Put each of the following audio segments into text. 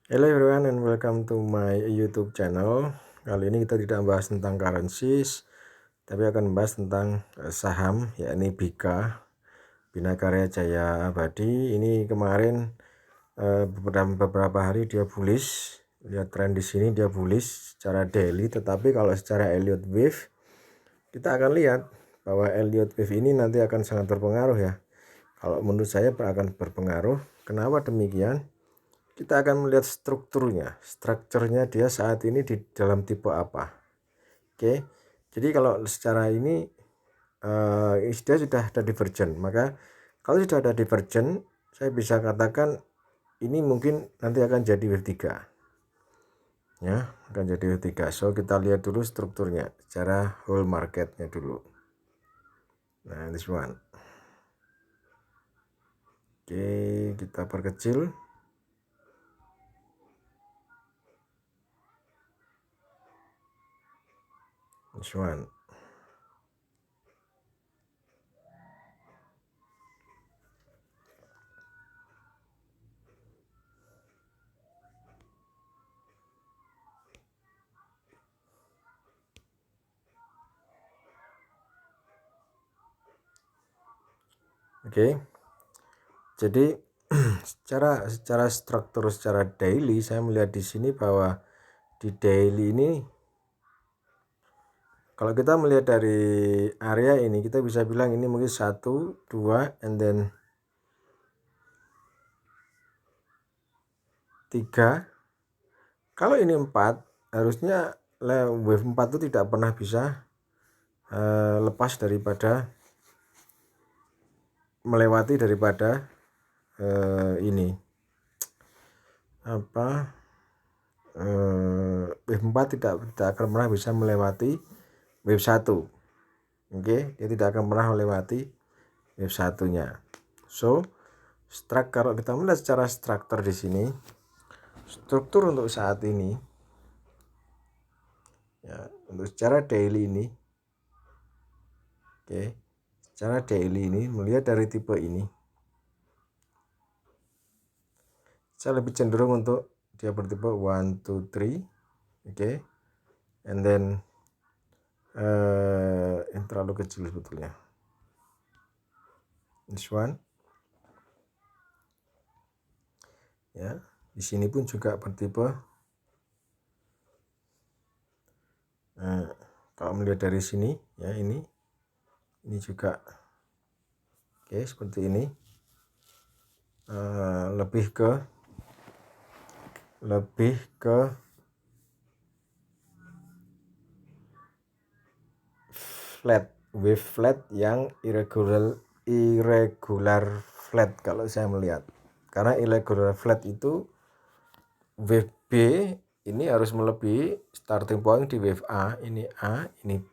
Hello everyone and welcome to my YouTube channel. Kali ini kita tidak membahas tentang currencies, tapi akan membahas tentang saham, yakni BIKA, Binakarya Jaya Abadi. Ini kemarin beberapa hari dia bullish. Lihat tren di sini dia bullish secara daily, tetapi kalau secara Elliott Wave kita akan lihat bahwa Elliott Wave ini nanti akan sangat berpengaruh ya. Kalau menurut saya akan berpengaruh. Kenapa demikian? Kita akan melihat strukturnya dia saat ini di dalam tipe apa. Oke, jadi kalau secara ini dia sudah ada divergent, maka kalau sudah ada divergent, saya bisa katakan ini mungkin nanti akan jadi wave 3 ya, akan jadi wave 3. So kita lihat dulu strukturnya secara whole marketnya dulu. Nah, this one. Oke, kita perkecil. This one. Oke. Jadi secara struktur secara daily saya melihat di sini bahwa di daily ini kalau kita melihat dari area ini kita bisa bilang ini mungkin 1 2 and then 3. Kalau ini 4, harusnya wave 4 itu tidak pernah bisa lepas daripada melewati daripada ini wave 4 tidak akan pernah bisa melewati wave 1. Oke, dia tidak akan pernah melewati wave 1-nya. So, kalau kita melihat secara struktur di sini, struktur untuk saat ini ya, untuk secara daily ini, oke, secara daily ini melihat dari tipe ini, saya lebih cenderung untuk dia bertipe 1 2 3, oke, and then yang terlalu kecil sebetulnya, this one ya. Di sini pun juga bertipe kalau melihat dari sini ya, ini juga oke, seperti ini. Lebih ke flat, wave flat yang irregular flat kalau saya melihat. Karena irregular flat itu wave B ini harus melebihi starting point di wave A, ini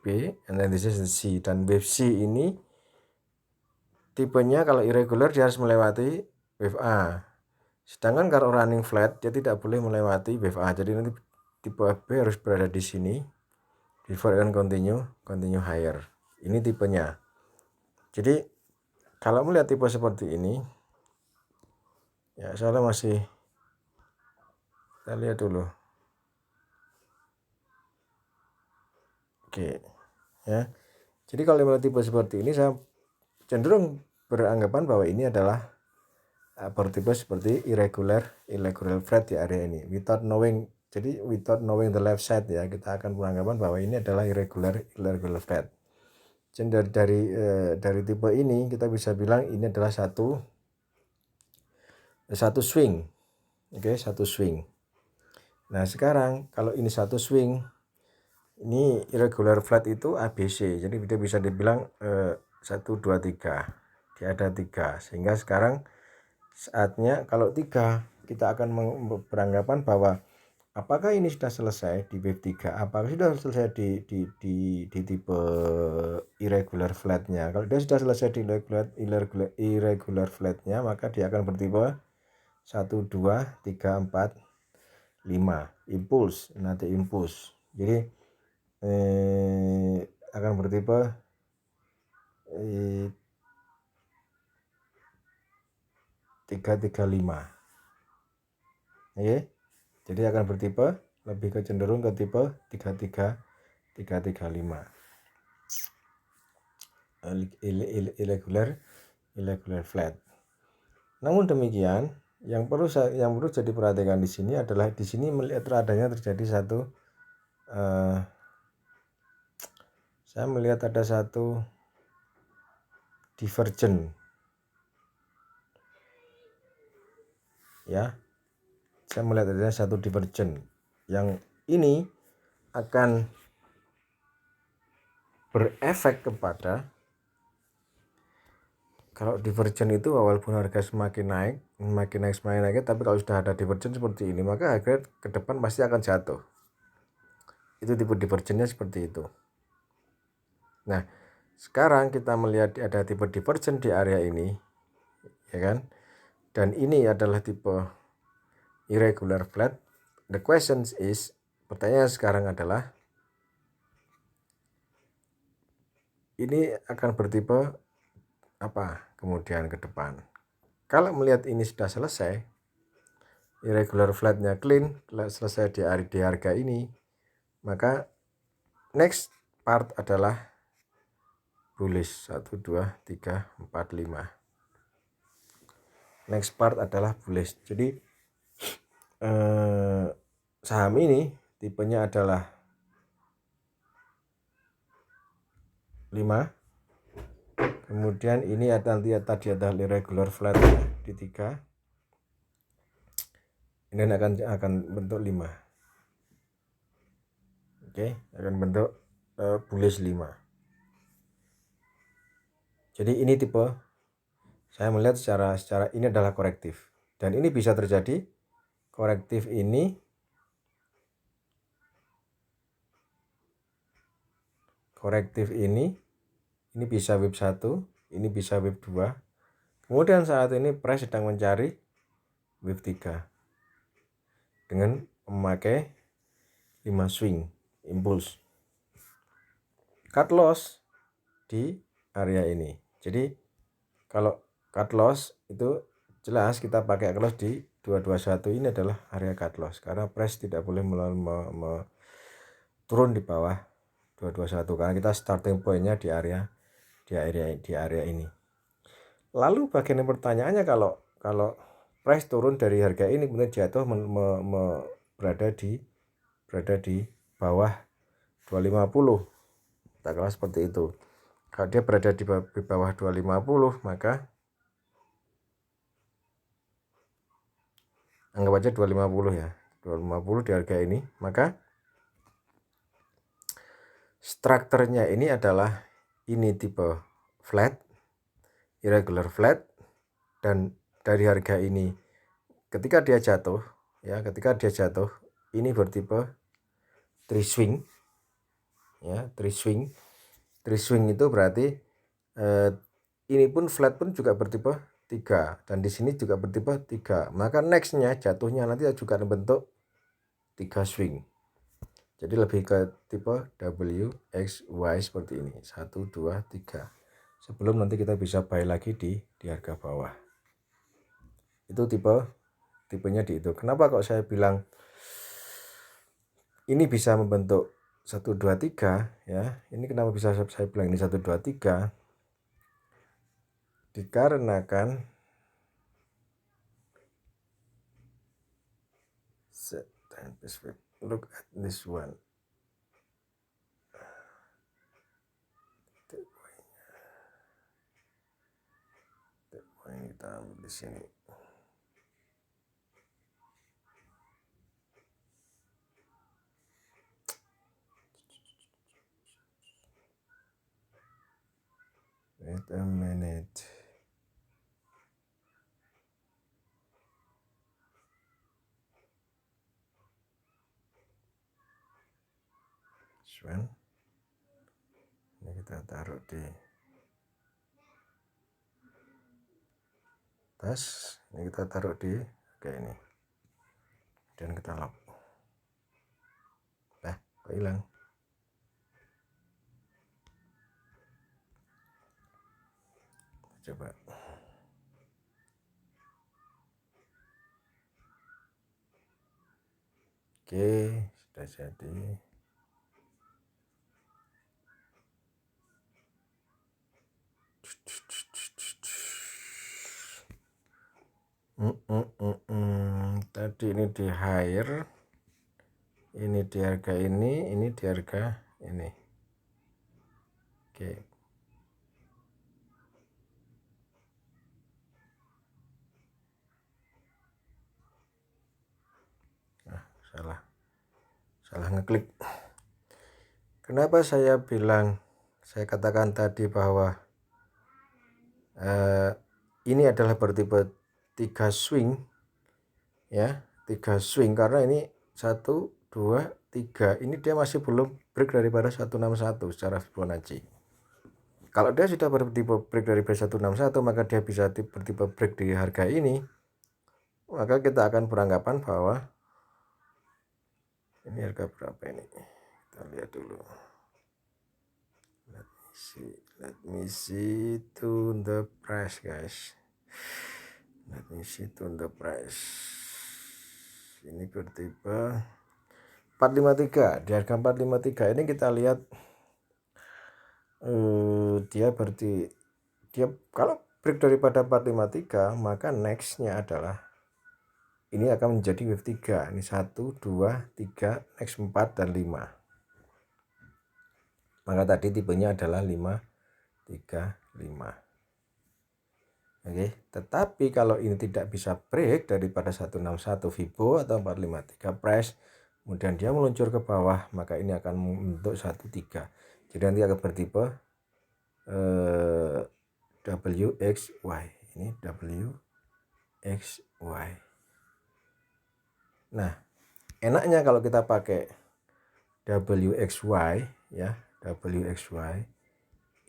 B, and then this is the C. Dan wave C ini tipenya kalau irregular dia harus melewati wave A. Sedangkan kalau running flat dia tidak boleh melewati wave A. Jadi nanti tipe B harus berada di sini before it can continue higher. Ini tipenya. Jadi kalau melihat tipe seperti ini ya, soalnya masih kita lihat dulu. Oke ya. Jadi kalau melihat tipe seperti ini, saya cenderung beranggapan bahwa ini adalah bertipe seperti irregular flat di area ini. Without knowing the left side ya, kita akan beranggapan bahwa ini adalah irregular flat. Jadi dari tipe ini kita bisa bilang ini adalah satu swing. Oke, satu swing. Nah, sekarang kalau ini satu swing, ini irregular flat itu ABC. Jadi kita bisa dibilang 1 2 3. Dia ada 3. Sehingga sekarang saatnya kalau 3 kita akan beranggapan bahwa apakah ini sudah selesai di wave 3, apakah sudah selesai di tipe irregular flatnya. Kalau dia sudah selesai di irregular flatnya, maka dia akan bertipe 1 2 3 4 5 impuls, nanti impuls. Jadi akan bertipe 3 3 5. Oke. Jadi akan bertipe lebih ke cenderung ke tipe 335 irregular flat. Namun demikian, yang perlu jadi perhatikan di sini adalah di sini melihat adanya terjadi satu saya melihat ada satu divergen, ya. Saya melihat adanya satu divergen yang ini akan berefek kepada, kalau divergen itu walaupun harga semakin naik, tapi kalau sudah ada divergen seperti ini, maka harga ke depan pasti akan jatuh. Itu tipe divergennya seperti itu. Nah, sekarang kita melihat ada tipe divergen di area ini, ya kan? Dan ini adalah tipe irregular flat. The question is, pertanyaan sekarang adalah, ini akan bertipe apa kemudian ke depan? Kalau melihat ini sudah selesai, irregular flatnya clean, selesai di harga ini, maka next part adalah bullish. 1, 2, 3, 4, 5. Next part adalah bullish. Jadi saham ini tipenya adalah 5. Kemudian ini nanti tadi adalah irregular flat di 3. Ini akan bentuk 5. Oke, akan bentuk bullish 5. Jadi ini tipe, saya melihat secara ini adalah korektif. Dan ini bisa terjadi korektif ini bisa wave 1, ini bisa wave 2. Kemudian saat ini price sedang mencari wave 3 dengan memakai 5 swing impulse. Cut loss di area ini. Jadi kalau cut loss itu jelas kita pakai cut loss di 221, ini adalah area cut loss karena price tidak boleh turun di bawah 221 karena kita starting pointnya di area ini. Lalu bagian pertanyaannya, kalau price turun dari harga ini kemudian jatuh berada di bawah 250, katakanlah seperti itu. Kalau dia berada di bawah 250, maka anggap aja 250 ya, 250 di harga ini, maka strukturnya ini adalah ini tipe flat, irregular flat, dan dari harga ini ketika dia jatuh ini bertipe three swing, ya. Three swing itu berarti ini pun flat pun juga bertipe 3 dan di sini juga bertipe 3, maka nextnya jatuhnya nanti juga bentuk 3 swing. Jadi lebih ke tipe W, X, Y seperti ini, 1, 2, 3, sebelum nanti kita bisa buy lagi di harga bawah. Itu tipenya di itu. Kenapa kok saya bilang ini bisa membentuk 1, 2, 3, ya. Ini kenapa bisa saya bilang ini 1, 2, 3? Dikarenakan look at this one. Ini kita ambil di sini. Wait a minute. Ini kita taruh di tas, ini kita taruh di kayak ini, dan kita lock. Kok hilang? Coba. Oke, sudah jadi. Tadi ini di hire, ini di harga ini di harga ini. Oke. Salah ngeklik. Kenapa saya katakan tadi bahwa ini adalah bertipe 3 swing ya, 3 swing, karena ini 1, 2, 3 ini dia masih belum break daripada 161 secara Fibonacci. Kalau dia sudah bertipe break dari 161, maka dia bisa bertipe break di harga ini, maka kita akan beranggapan bahwa ini harga berapa ini, kita lihat dulu. Let me see to the price, guys. Let me see to the price. Ini bertipe 453, di harga 453 ini kita lihat dia kalau break daripada 453, maka nextnya adalah ini akan menjadi wave 3. Ini 1, 2, 3, next 4 dan 5. Maka tadi tipenya adalah 5, 3, 5. Oke, tetapi kalau ini tidak bisa break daripada 161 Fibo atau 453 price, kemudian dia meluncur ke bawah, maka ini akan membentuk 13. Jadi nanti akan bertipe WXY. Ini WXY. Nah, enaknya kalau kita pakai WXY ya, WXY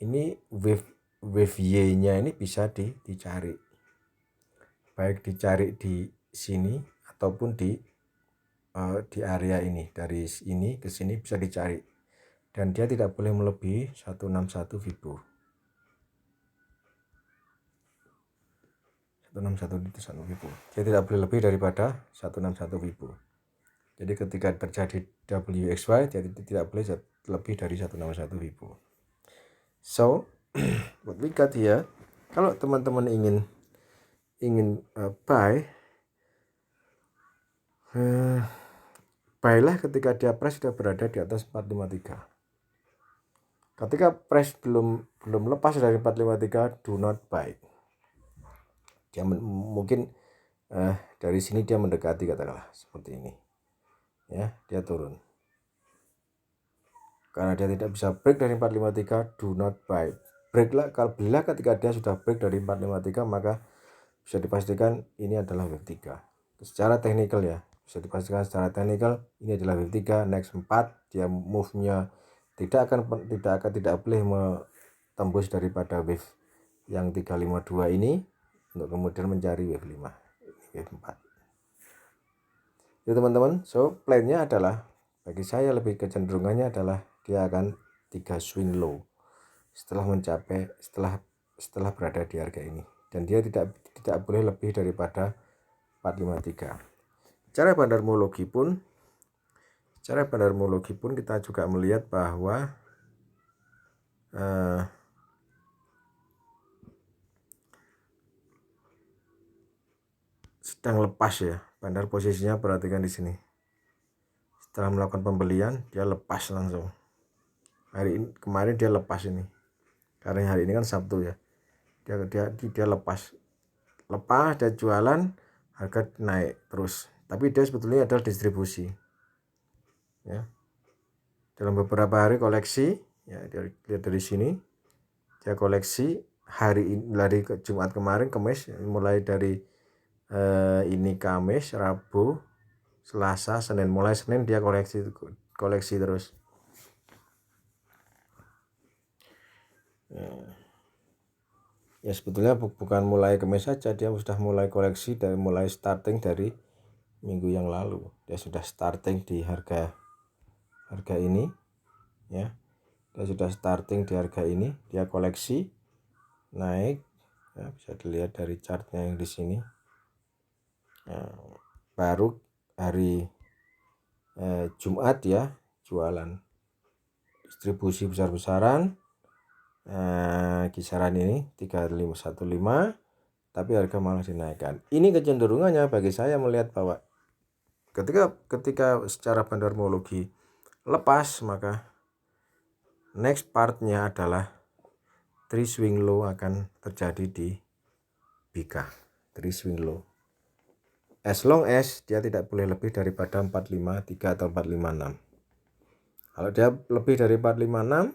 ini wave Y-nya ini bisa dicari. Baik dicari di sini ataupun di area ini, dari ini ke sini bisa dicari. Dan dia tidak boleh melebihi 161 Fibo. 161 Fibo. Dia tidak boleh lebih daripada 161 Fibo. Jadi ketika terjadi WXY, dia tidak boleh lebih dari 161 Fibo. So, what we got here, kalau teman-teman ingin buy, buy-lah ketika dia price sudah berada di atas 453. Ketika price belum lepas dari 453, do not buy. Dia mungkin dari sini dia mendekati, katakanlah seperti ini ya, dia turun karena dia tidak bisa break dari 453. Do not buy. Breaklah, kalau belilah ketika dia sudah break dari 453, maka bisa dipastikan ini adalah wave 3 secara teknikal ya, bisa dipastikan secara teknikal ini adalah wave 3. Next 4 dia move-nya tidak boleh tembus daripada wave yang 352 ini untuk kemudian mencari wave 5, wave 4 ya teman-teman. So plan-nya adalah, bagi saya lebih kecenderungannya adalah dia akan 3 swing low setelah berada di harga ini, dan dia tidak boleh lebih daripada 453. Secara bandarmologi pun kita juga melihat bahwa sedang lepas ya. Bandar posisinya perhatikan di sini. Setelah melakukan pembelian, dia lepas langsung. Kemarin dia lepas ini. Karena hari ini kan Sabtu ya. Dia lepas dia jualan, harga naik terus. Tapi dia sebetulnya adalah distribusi. Ya. Dalam beberapa hari koleksi, ya lihat dari sini. Dia koleksi hari ini, dari Jumat kemarin, Kamis, mulai dari ini Kamis, Rabu, Selasa, Senin. Mulai Senin dia koleksi terus. Ya sebetulnya bukan mulai Kamis saja, dia sudah mulai koleksi dari mulai starting dari minggu yang lalu. Dia sudah starting di harga ini ya. Dia sudah starting di harga ini, dia koleksi naik ya, bisa dilihat dari chartnya yang di sini. Baru hari Jumat ya jualan distribusi besar-besaran, kisaran ini 3515, tapi harga malah dinaikkan. Ini kecenderungannya bagi saya melihat bahwa ketika secara bandarmologi lepas, maka next partnya adalah 3 swing low akan terjadi di Bika. 3 swing low, as long as dia tidak boleh lebih daripada 453 atau 456. Kalau dia lebih dari 456,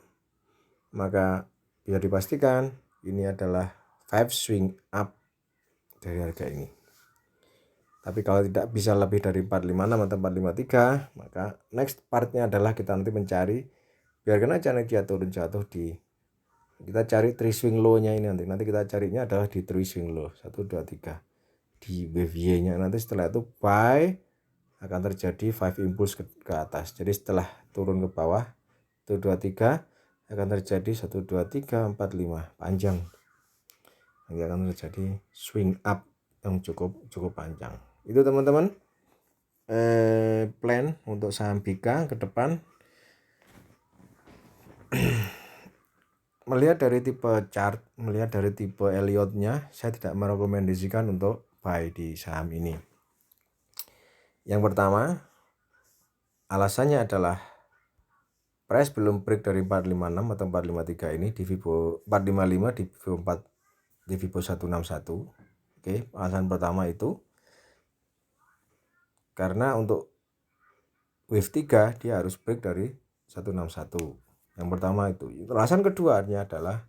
maka bisa dipastikan ini adalah 5 swing up dari harga ini. Tapi kalau tidak bisa lebih dari 456 atau 453, maka next partnya adalah kita nanti mencari, biarkan aja nanti dia turun jatuh di, kita cari 3 swing low nya ini, nanti kita carinya adalah di 3 swing low 1, 2, 3 di wave Y nya. Nanti setelah itu buy akan terjadi 5 impulse ke atas. Jadi setelah turun ke bawah 1, 2, 3 akan terjadi 1, 2, 3, 4, 5 panjang. Nanti akan terjadi swing up yang cukup panjang. Itu teman-teman plan untuk saham Bika ke depan. Melihat dari tipe chart, melihat dari tipe Elliott-nya, saya tidak merekomendasikan untuk buy di saham ini. Yang pertama, alasannya adalah price belum break dari 456 atau 453 ini di Vibo 455 di Vibo 4 di Vibo 161. Oke, alasan pertama itu karena untuk wave 3 dia harus break dari 161. Yang pertama itu. Alasan keduanya adalah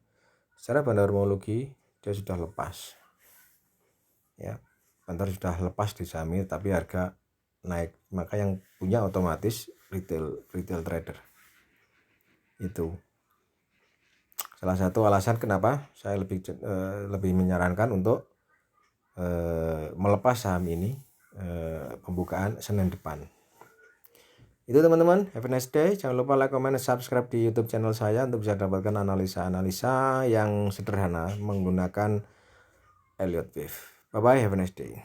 secara bandarmologi dia sudah lepas. Ya, bandar sudah lepas di saham ini tapi harga naik, maka yang punya otomatis retail trader. Itu salah satu alasan kenapa saya lebih menyarankan untuk melepas saham ini pembukaan Senin depan. Itu teman-teman, have a nice day. Jangan lupa like, comment, dan subscribe di YouTube channel saya untuk bisa dapatkan analisa-analisa yang sederhana menggunakan Elliott Wave. Bye bye, have a nice day.